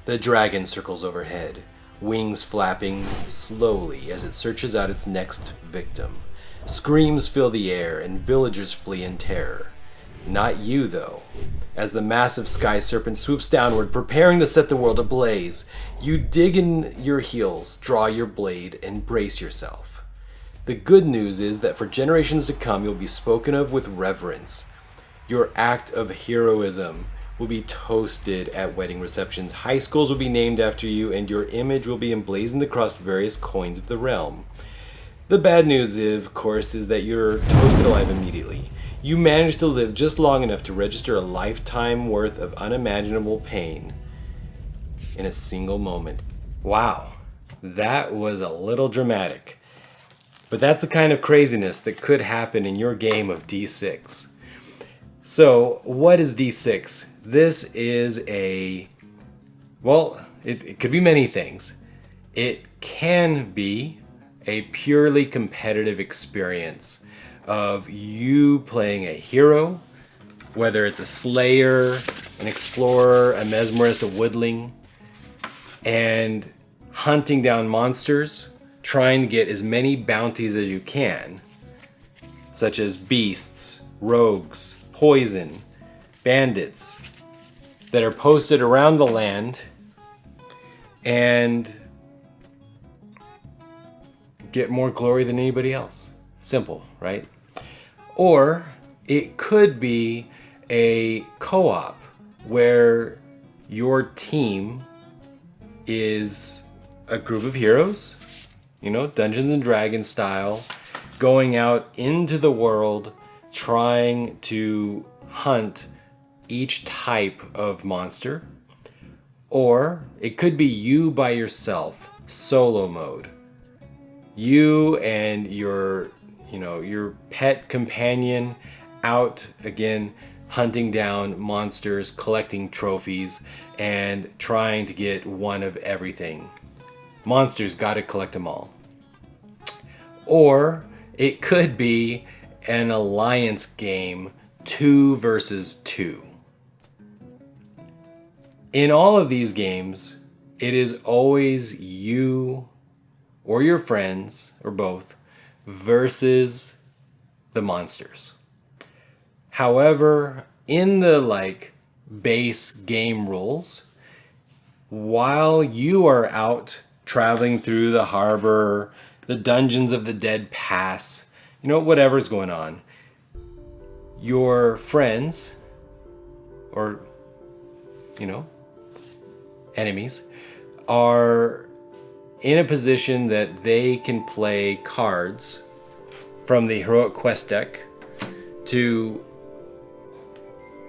The dragon circles overhead, wings flapping slowly as it searches out its next victim. Screams fill the air and villagers flee in terror. Not you, though. As the massive sky serpent swoops downward, preparing to set the world ablaze, you dig in your heels, draw your blade, and brace yourself. The good news is that for generations to come, you'll be spoken of with reverence. Your act of heroism will be toasted at wedding receptions. High schools will be named after you, and your image will be emblazoned across various coins of the realm. The bad news, of course, is that you're toasted alive immediately. You managed to live just long enough to register a lifetime worth of unimaginable pain in a single moment. Wow, that was a little dramatic. But that's the kind of craziness that could happen in your game of D6. So, what is D6? This is it could be many things. It can be a purely competitive experience of you playing a hero, whether it's a slayer, an explorer, a mesmerist, a woodling, and hunting down monsters, trying to get as many bounties as you can, such as beasts, rogues, poison, bandits, that are posted around the land, and get more glory than anybody else. Simple, right? Or it could be a co-op where your team is a group of heroes, Dungeons and Dragons style, going out into the world trying to hunt each type of monster. Or it could be you by yourself, solo mode. You and your pet companion out again hunting down monsters, collecting trophies, and trying to get one of everything. Monsters, gotta collect them all. Or it could be an alliance game, 2 versus 2. In all of these games, it is always you or your friends, or both, versus the monsters. However, in the base game rules, while you are out traveling through the harbor, the dungeons of the dead pass, whatever's going on, your friends, or, enemies, are in a position that they can play cards from the heroic quest deck to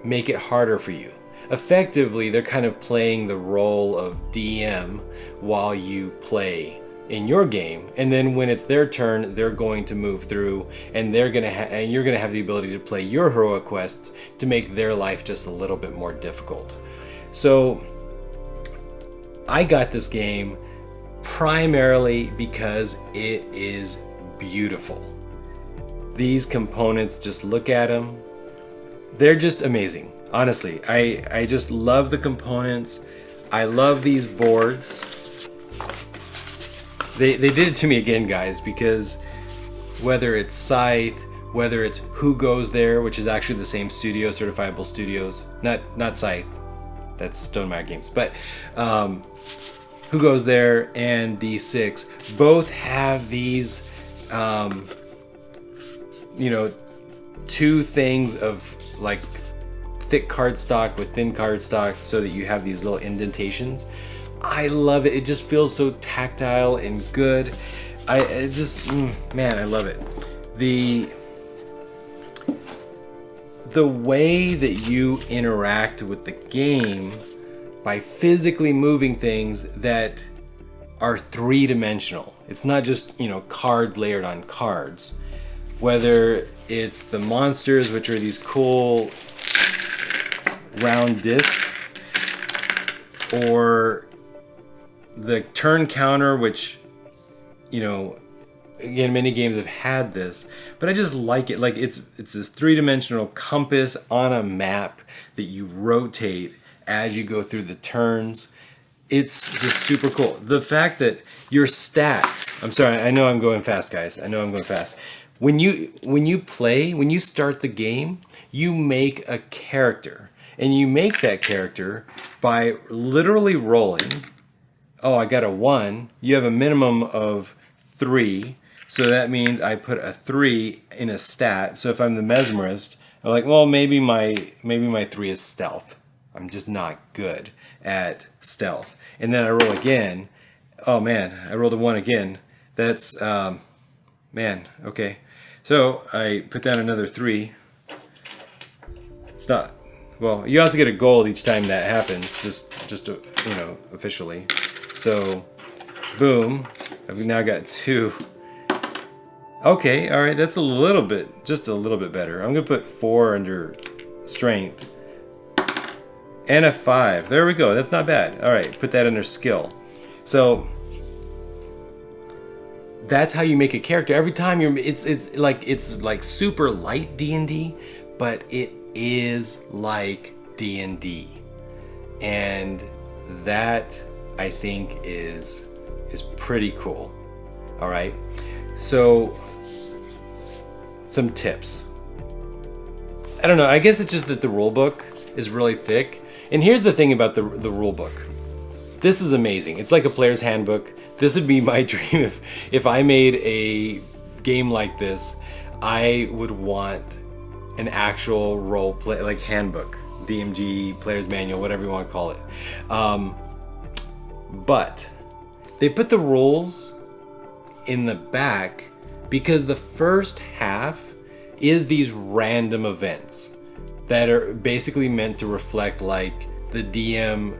make it harder for you. Effectively, they're kind of playing the role of DM while you play in your game, and then when it's their turn, they're going to move through, and you're gonna have the ability to play your heroic quests to make their life just a little bit more difficult. So I got this game primarily because it is beautiful. These components, just look at them. They're just amazing. Honestly, I just love the components. I love these boards. They did it to me again, guys, because whether it's Scythe, whether it's Who Goes There, which is actually the same studio, Certifiable Studios, not Scythe, that's Stonemaier Games, but Who Goes There and D6 both have these, two things of thick cardstock with thin cardstock so that you have these little indentations. I love it. It just feels so tactile and good. I love it. The way that you interact with the game by physically moving things that are three-dimensional. It's not just, cards layered on cards. Whether it's the monsters, which are these cool round discs, or the turn counter, which, again, many games have had this, but I just like it. It's this three-dimensional compass on a map that you rotate as you go through the turns. it's just super cool. The fact that your stats, I'm sorry, I know I'm going fast, guys. I know I'm going fast. When you start the game, you make a character. And you make that character by literally rolling. Oh, I got a 1. You have a minimum of 3. So that means I put a 3 in a stat. So if I'm the mesmerist, I'm like, well, maybe my 3 is stealth. I'm just not good at stealth. And then I roll again. Oh man, I rolled a 1 again. That's man, okay. So I put down another 3. It's not, well, you also get a gold each time that happens, just you know, officially. So, boom, I've now got 2. Okay, all right, that's a little bit, just a little bit better. I'm gonna put 4 under strength. And a 5, there we go, that's not bad. All right, put that under skill. So, that's how you make a character. Every time it's like super light D&D, but it is like D&D. And that I think is pretty cool. All right. So some tips. I don't know, I guess it's just that the rule book is really thick. And here's the thing about the rule book. This is amazing. It's like a player's handbook. This would be my dream if I made a game like this. I would want an actual role play, like handbook, DMG, player's manual, whatever you want to call it. But they put the rules in the back because the first half is these random events that are basically meant to reflect like the DM,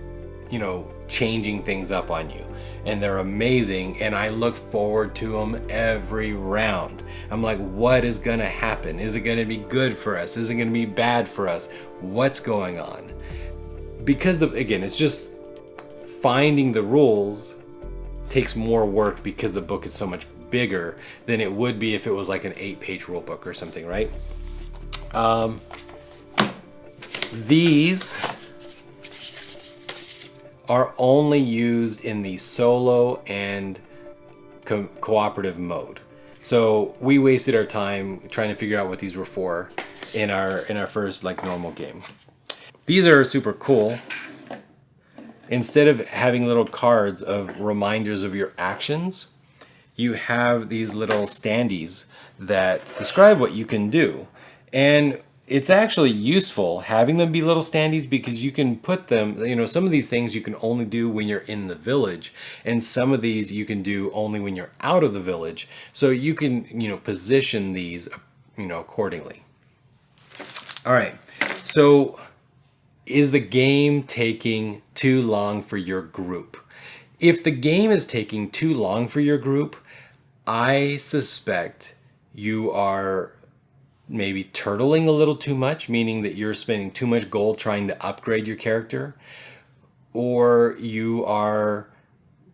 you know, changing things up on you. And they're amazing, and I look forward to them every round. I'm like, what is gonna happen? Is it gonna be good for us? Is it gonna be bad for us? What's going on? Because again, it's just finding the rules takes more work because the book is so much bigger than it would be if it was like an 8-page rule book or something, right? These are only used in the solo and cooperative mode. So we wasted our time trying to figure out what these were for in our first like normal game. These are super cool. Instead of having little cards of reminders of your actions, you have these little standees that describe what you can do. And it's actually useful having them be little standees because you can put them, you know, some of these things you can only do when you're in the village, and some of these you can do only when you're out of the village. So you can, you know, position these, you know, accordingly. All right. So is the game taking too long for your group? If the game is taking too long for your group, I suspect you are maybe turtling a little too much, meaning that you're spending too much gold trying to upgrade your character, or you are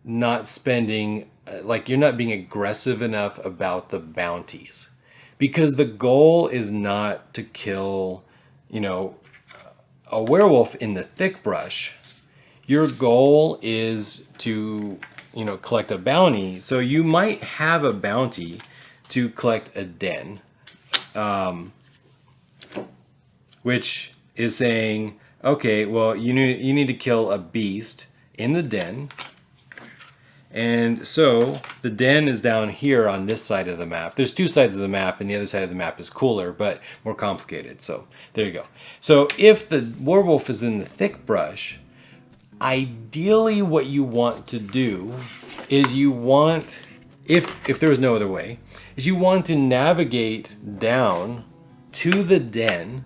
not spending, like you're not being aggressive enough about the bounties. Because the goal is not to kill, you know, a werewolf in the thick brush. Your goal is to, you know, collect a bounty. So you might have a bounty to collect a den. Which is saying, okay, well, you need to kill a beast in the den. And so the den is down here on this side of the map. There's 2 sides of the map, and the other side of the map is cooler, but more complicated. So there you go. So if the werewolf is in the thick brush, ideally what you want to do is you want, if there was no other way, is you want to navigate down to the den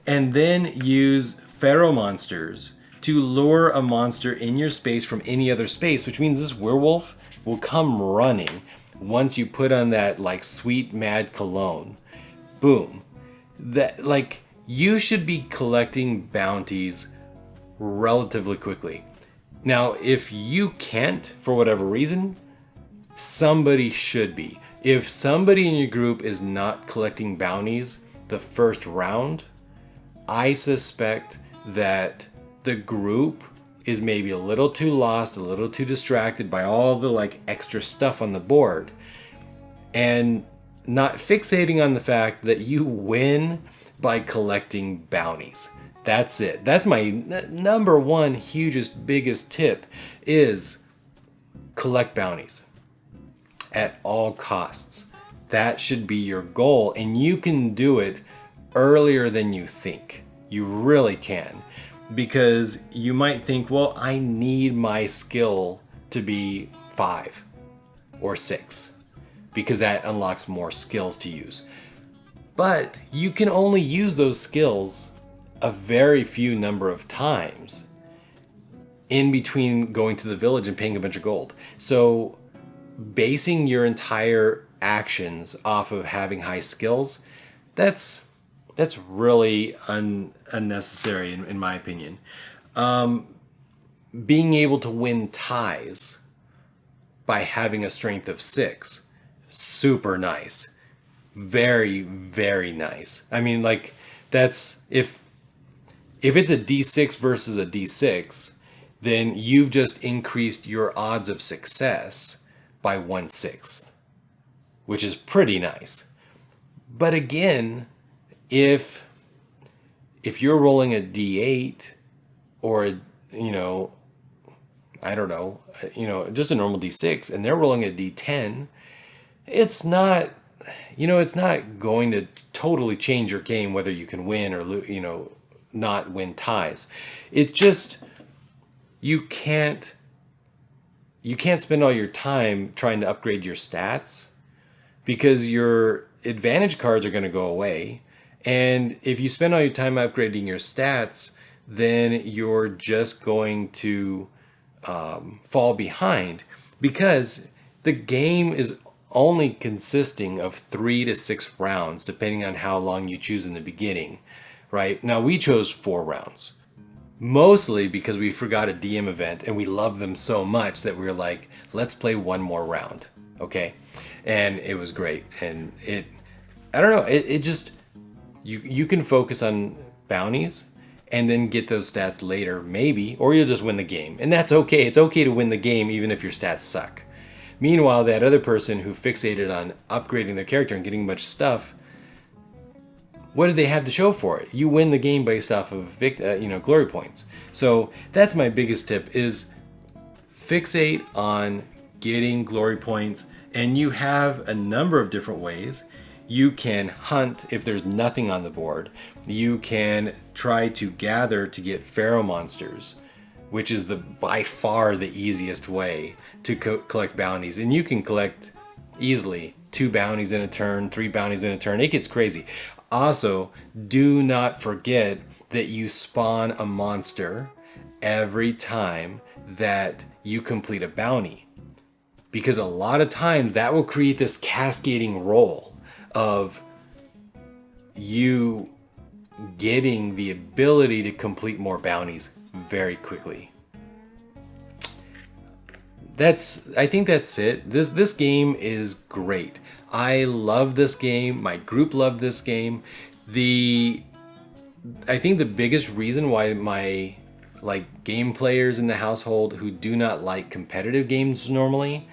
and then use pharaoh monsters to lure a monster in your space from any other space, which means this werewolf will come running once you put on that like sweet mad cologne. Boom. That, like, you should be collecting bounties relatively quickly. Now, if you can't, for whatever reason, somebody should be. If somebody in your group is not collecting bounties the first round, I suspect that the group is maybe a little too lost, a little too distracted by all the like extra stuff on the board, and not fixating on the fact that you win by collecting bounties. That's it. That's my number one hugest, biggest tip is collect bounties at all costs. That should be your goal, and you can do it earlier than you think. You really can. Because you might think, well, I need my skill to be 5 or 6 because that unlocks more skills to use. But you can only use those skills a very few number of times in between going to the village and paying a bunch of gold. So basing your entire actions off of having high skills, that's really unnecessary in my opinion. Being able to win ties by having a strength of 6, super nice. Very, very nice. I mean, like, that's if it's a D6 versus a D6, then you've just increased your odds of success by 1/6, which is pretty nice. But again, if you're rolling a D8 or I don't know, just a normal D6 and they're rolling a D10, it's not going to totally change your game whether you can win or not win ties. It's just you can't spend all your time trying to upgrade your stats because your advantage cards are going to go away. And if you spend all your time upgrading your stats, then you're just going to fall behind because the game is only consisting of 3 to 6 rounds, depending on how long you choose in the beginning, right? Now, we chose 4 rounds, mostly because we forgot a DM event and we love them so much that we were like, let's play one more round, okay? And it was great. And I don't know, it just... You can focus on bounties and then get those stats later, maybe, or you'll just win the game. And that's okay. It's okay to win the game even if your stats suck. Meanwhile, that other person who fixated on upgrading their character and getting much stuff, what did they have to show for it? You win the game based off of glory points. So that's my biggest tip is fixate on getting glory points, and you have a number of different ways. You can hunt if there's nothing on the board. You can try to gather to get pharaoh monsters, which is by far the easiest way to collect bounties. And you can collect easily 2 bounties in a turn, 3 bounties in a turn. It gets crazy. Also, do not forget that you spawn a monster every time that you complete a bounty. Because a lot of times that will create this cascading roll of you getting the ability to complete more bounties very quickly. I think that's it. This game is great. I love this game. My group loved this game. I think the biggest reason why my game players in the household who do not like competitive games normally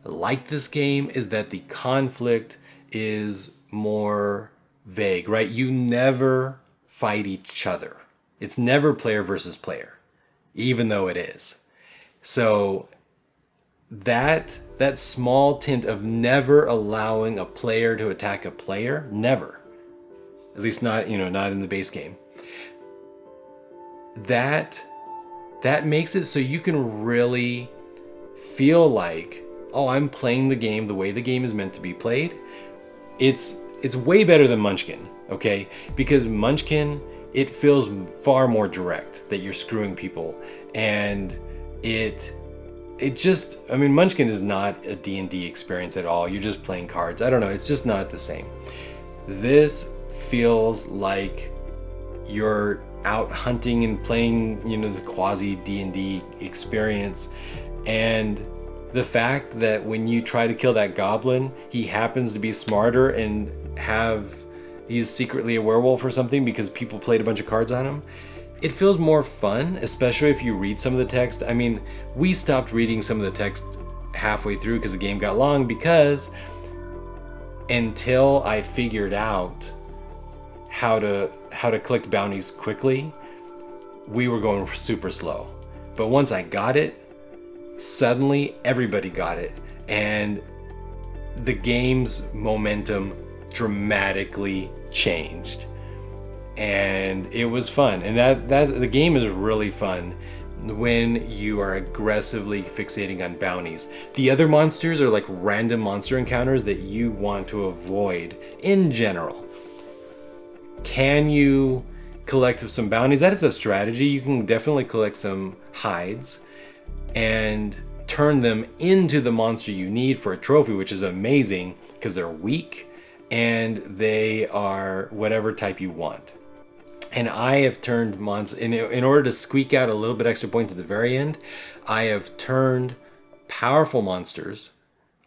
like this game is that the conflict is more vague, right? You never fight each other. It's never player versus player, even though it is. So that small tint of never allowing a player to attack a player, never. At least not in the base game. That makes it so you can really feel like, oh, I'm playing the game the way the game is meant to be played. It's way better than Munchkin, okay? Because Munchkin, it feels far more direct that you're screwing people, and it just, Munchkin is not a D&D experience at all. You're just playing cards. I don't know, it's just not the same. This feels like you're out hunting and playing, the quasi D&D experience, and the fact that when you try to kill that goblin, he happens to be smarter and he's secretly a werewolf or something because people played a bunch of cards on him. it feels more fun, especially if you read some of the text. I mean, we stopped reading some of the text halfway through because the game got long, because until I figured out how to collect bounties quickly, we were going super slow. But once I got it, suddenly everybody got it, and the game's momentum dramatically changed, and it was fun. And that the game is really fun when you are aggressively fixating on bounties. The other monsters are like random monster encounters that you want to avoid in general. Can you collect some bounties? That is a strategy. You can definitely collect some hides and turn them into the monster you need for a trophy, which is amazing because they're weak and they are whatever type you want. And I have turned monsters, in order to squeak out a little bit extra points at the very end, I have turned powerful monsters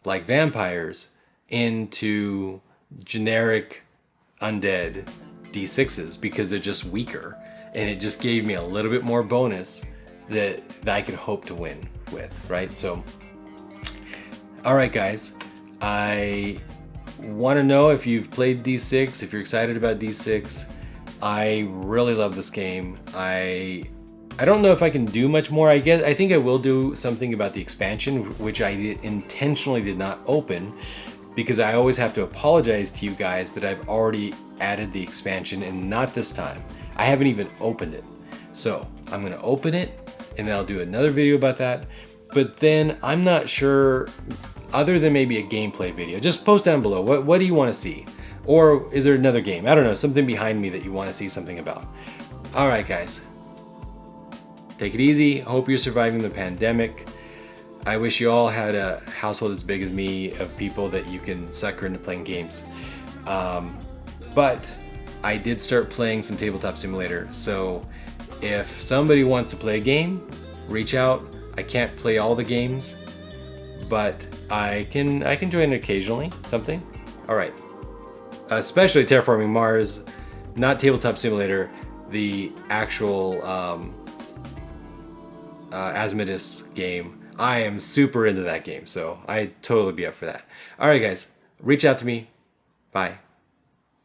like vampires into generic undead D6s because they're just weaker, and it just gave me a little bit more bonus that I could hope to win with, right? So, all right, guys, I want to know if you've played D6, if you're excited about D6. I really love this game. I don't know if I can do much more. I think I will do something about the expansion, which I intentionally did not open, because I always have to apologize to you guys that I've already added the expansion, and not this time. I haven't even opened it. So I'm gonna open it and then I'll do another video about that. But then I'm not sure, other than maybe a gameplay video, just post down below. What do you wanna see? Or is there another game? I don't know, something behind me that you wanna see something about. All right, guys. Take it easy. Hope you're surviving the pandemic. I wish you all had a household as big as me of people that you can sucker into playing games. But I did start playing some Tabletop Simulator, so if somebody wants to play a game, reach out. I can't play all the games, but I can join occasionally, something. All right. Especially Terraforming Mars, not Tabletop Simulator, the actual Asmodus game. I am super into that game, so I'd totally be up for that. All right, guys, reach out to me. Bye.